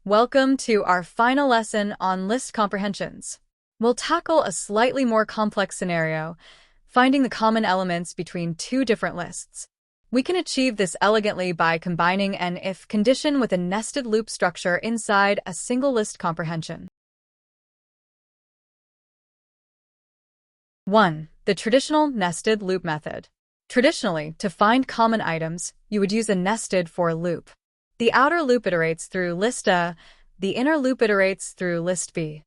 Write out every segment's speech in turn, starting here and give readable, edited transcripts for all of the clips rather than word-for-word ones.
Welcome to our final lesson on list comprehensions. We'll tackle a slightly more complex scenario, finding the common elements between two different lists. We can achieve this elegantly by combining an if condition with a nested loop structure inside a single list comprehension. 1. The traditional nested loop method. Traditionally, to find common items, you would use a nested for loop. The outer loop iterates through list A, the inner loop iterates through list B.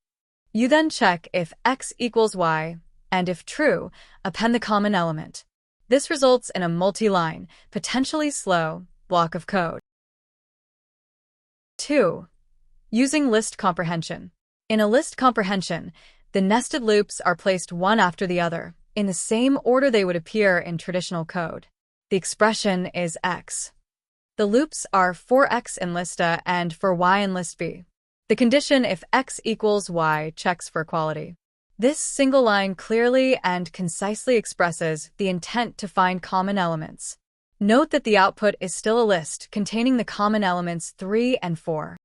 You then check if x equals y, and if true, append the common element. This results in a multi-line, potentially slow, block of code. 2. Using list comprehension. In a list comprehension, the nested loops are placed one after the other, in the same order they would appear in traditional code. The expression is x. The loops are for x in list A and for y in list B. The condition if x equals y checks for equality. This single line clearly and concisely expresses the intent to find common elements. Note that the output is still a list containing the common elements 3 and 4.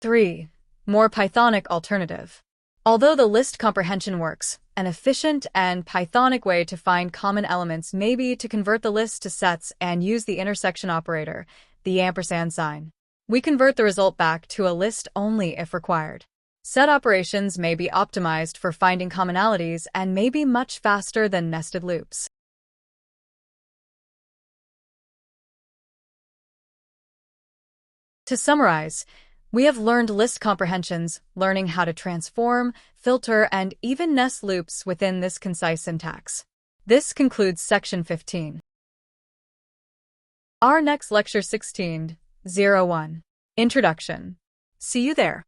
3. More Pythonic alternative. Although the list comprehension works, an efficient and Pythonic way to find common elements may be to convert the list to sets and use the intersection operator, the ampersand sign. We convert the result back to a list only if required. Set operations may be optimized for finding commonalities and may be much faster than nested loops. To summarize, we have learned list comprehensions, learning how to transform, filter, and even nest loops within this concise syntax. This concludes section 15. Our next lecture 16:01. Introduction. See you there.